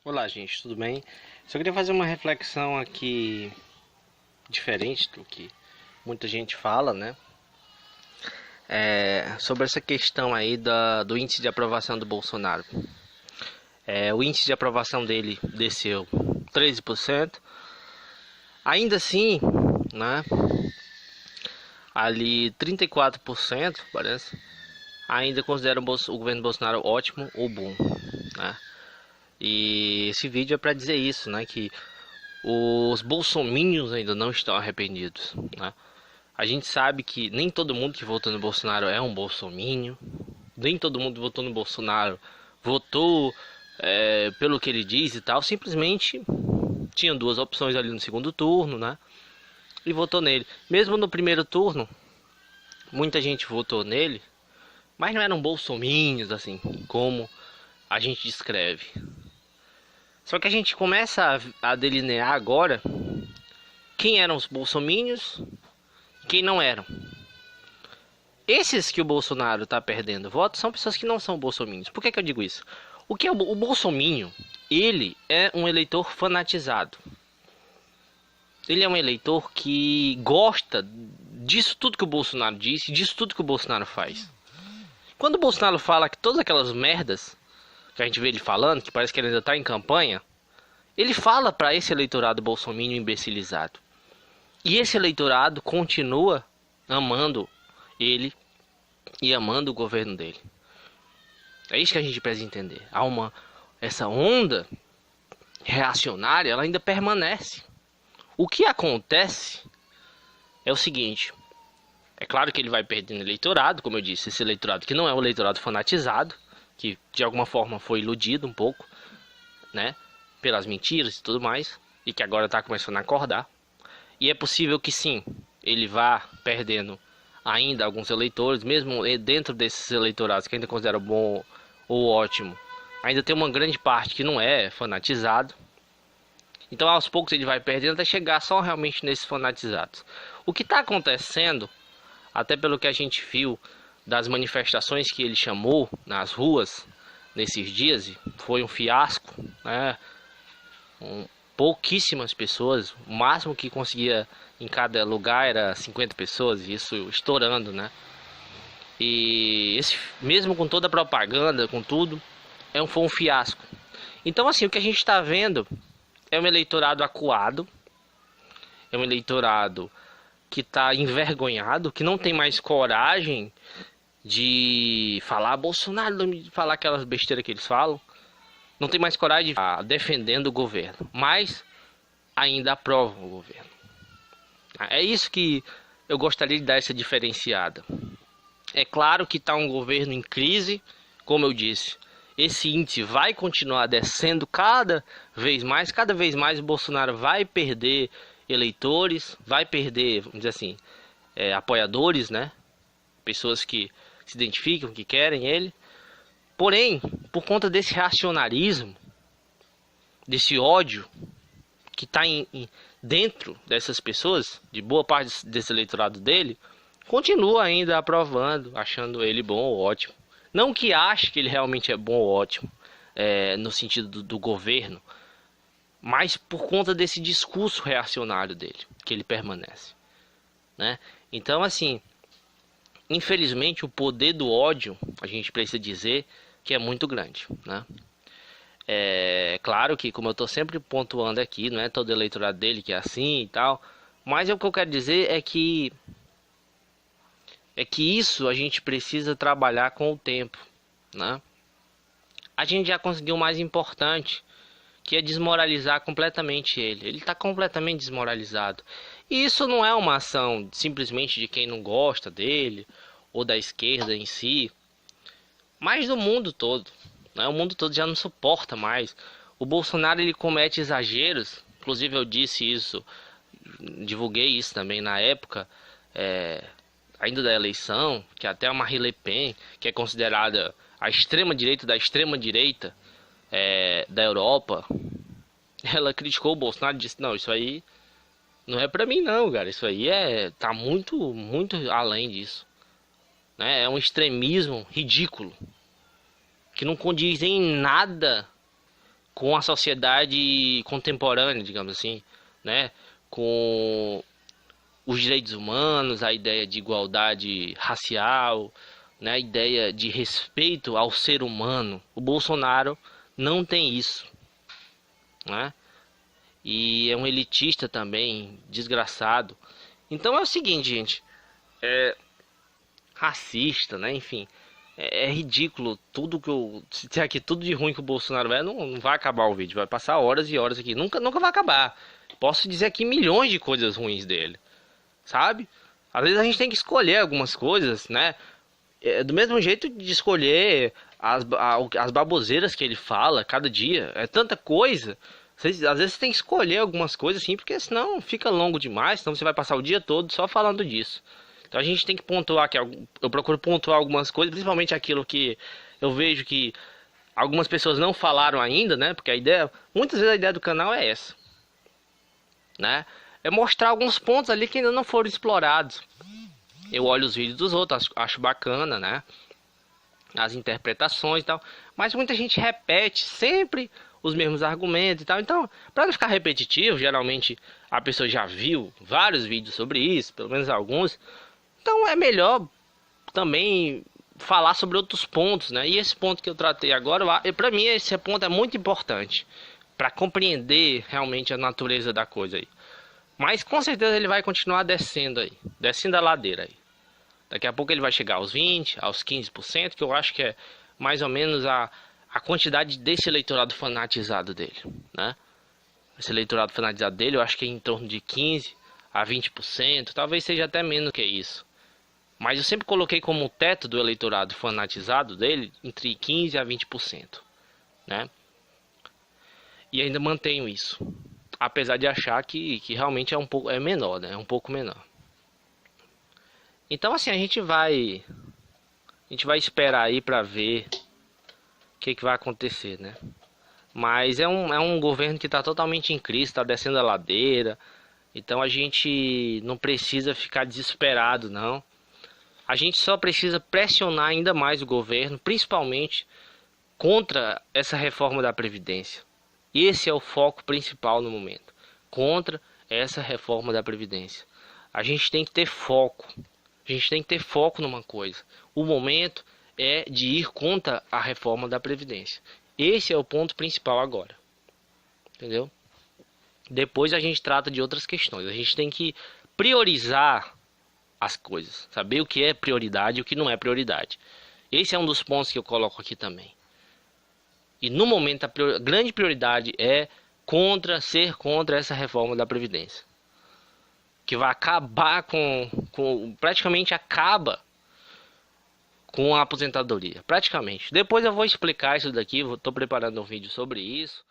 Olá, gente, tudo bem? Só queria fazer uma reflexão aqui diferente do que muita gente fala, né? Sobre essa questão aí do índice de aprovação do Bolsonaro. O índice de aprovação dele desceu 13%. Ainda assim, né? Ali 34%, parece, ainda consideram o governo Bolsonaro ótimo ou bom, né? E esse vídeo é para dizer isso, né? Que os bolsominions ainda não estão arrependidos, né? A gente sabe que nem todo mundo que votou no Bolsonaro é um bolsominion, nem todo mundo que votou no Bolsonaro votou pelo que ele diz e tal, simplesmente tinha duas opções ali no segundo turno, né? E votou nele. Mesmo no primeiro turno, muita gente votou nele, mas não eram bolsominions assim, como a gente descreve. Só que a gente começa a delinear agora quem eram os bolsominions e quem não eram. Esses que o Bolsonaro está perdendo votos são pessoas que não são bolsominions. Por que eu digo isso? O que é o bolsominion? Ele é um eleitor fanatizado. Ele é um eleitor que gosta disso tudo que o Bolsonaro disse, disso tudo que o Bolsonaro faz. Quando o Bolsonaro fala que todas aquelas merdas que a gente vê ele falando, que parece que ele ainda está em campanha, ele fala para esse eleitorado bolsominion imbecilizado. E esse eleitorado continua amando ele e amando o governo dele. É isso que a gente precisa entender. Essa onda reacionária, ela ainda permanece. O que acontece é o seguinte: é claro que ele vai perdendo eleitorado, como eu disse, esse eleitorado que não é um eleitorado fanatizado, que de alguma forma foi iludido um pouco, né, pelas mentiras e tudo mais, e que agora está começando a acordar. E é possível que sim, ele vá perdendo ainda alguns eleitores, mesmo dentro desses eleitorados que ainda consideram bom ou ótimo, ainda tem uma grande parte que não é fanatizado. Então aos poucos ele vai perdendo até chegar só realmente nesses fanatizados. O que está acontecendo, até pelo que a gente viu das manifestações que ele chamou nas ruas nesses dias, foi um fiasco, né? Pouquíssimas pessoas, o máximo que conseguia em cada lugar era 50 pessoas, isso estourando, né? E esse, mesmo com toda a propaganda, com tudo, foi um fiasco. Então, assim, o que a gente está vendo é um eleitorado acuado, é um eleitorado que está envergonhado, que não tem mais coragem de falar Bolsonaro, de falar aquelas besteiras que eles falam, não tem mais coragem de estar defendendo o governo, mas ainda aprovam o governo. É isso que eu gostaria de dar essa diferenciada. É claro que está um governo em crise, como eu disse. Esse índice vai continuar descendo cada vez mais o Bolsonaro vai perder eleitores, vai perder, vamos dizer assim, apoiadores, né? Pessoas que se identificam, que querem ele. Porém, por conta desse racionalismo, desse ódio que está dentro dessas pessoas, de boa parte desse eleitorado dele, continua ainda aprovando, achando ele bom ou ótimo. Não que ache que ele realmente é bom ou ótimo, no sentido do governo, mas por conta desse discurso reacionário dele, que ele permanece, né? Então, assim, infelizmente o poder do ódio, a gente precisa dizer que é muito grande, né? É claro que, como eu estou sempre pontuando aqui, não é todo eleitorado dele que é assim e tal, mas o que eu quero dizer é que isso a gente precisa trabalhar com o tempo, né? A gente já conseguiu o mais importante, que é desmoralizar completamente ele. Ele está completamente desmoralizado. E isso não é uma ação simplesmente de quem não gosta dele ou da esquerda em si, mas do mundo todo, né? O mundo todo já não suporta mais. O Bolsonaro, ele comete exageros. Inclusive eu disse isso, divulguei isso também na época, ainda da eleição, que até a Marine Le Pen, que é considerada a extrema direita da extrema direita da Europa, ela criticou o Bolsonaro e disse: não, isso aí não é pra mim não, cara, isso aí tá muito, muito além disso, né? É um extremismo ridículo, que não condiz em nada com a sociedade contemporânea, digamos assim, né? Com os direitos humanos, a ideia de igualdade racial, né? A ideia de respeito ao ser humano. O Bolsonaro não tem isso, né? E é um elitista também, desgraçado. Então é o seguinte, gente, racista, né? Enfim, é ridículo tudo que eu. Se tiver aqui tudo de ruim que o Bolsonaro é, não vai acabar o vídeo. Vai passar horas e horas aqui. Nunca vai acabar. Posso dizer aqui milhões de coisas ruins dele, sabe? Às vezes a gente tem que escolher algumas coisas, né? Do mesmo jeito de escolher as baboseiras que ele fala cada dia. É tanta coisa. Às vezes você tem que escolher algumas coisas assim, porque senão fica longo demais. Senão você vai passar o dia todo só falando disso. Então a gente tem que pontuar aqui. Eu procuro pontuar algumas coisas, principalmente aquilo que eu vejo que algumas pessoas não falaram ainda, né? Porque a ideia, muitas vezes a ideia do canal é essa, né? É mostrar alguns pontos ali que ainda não foram explorados. Eu olho os vídeos dos outros, acho bacana, né? As interpretações e tal. Mas muita gente repete sempre os mesmos argumentos e tal. Então, para não ficar repetitivo, geralmente a pessoa já viu vários vídeos sobre isso, pelo menos alguns. Então é melhor também falar sobre outros pontos, né? E esse ponto que eu tratei agora, para mim esse ponto é muito importante para compreender realmente a natureza da coisa aí. Mas com certeza ele vai continuar descendo aí, descendo a ladeira aí. Daqui a pouco ele vai chegar aos 20, aos 15%, que eu acho que é mais ou menos a quantidade desse eleitorado fanatizado dele, né? Esse eleitorado fanatizado dele, eu acho que é em torno de 15 a 20%, talvez seja até menos que isso. Mas eu sempre coloquei como teto do eleitorado fanatizado dele entre 15 a 20%, né? E ainda mantenho isso, apesar de achar que realmente é menor, né? É um pouco menor. Então assim, a gente vai esperar aí para ver o que vai acontecer, né? Mas é um governo que está totalmente em crise, está descendo a ladeira. Então a gente não precisa ficar desesperado, não. A gente só precisa pressionar ainda mais o governo, principalmente contra essa reforma da Previdência. Esse é o foco principal no momento. Contra essa reforma da Previdência. A gente tem que ter foco. A gente tem que ter foco numa coisa. O momento é de ir contra a reforma da Previdência. Esse é o ponto principal agora. Entendeu? Depois a gente trata de outras questões. A gente tem que priorizar as coisas. Saber o que é prioridade e o que não é prioridade. Esse é um dos pontos que eu coloco aqui também. E no momento a grande prioridade é ser contra essa reforma da Previdência. Que vai acabar praticamente acaba com a aposentadoria. Praticamente. Depois eu vou explicar isso daqui. Estou preparando um vídeo sobre isso.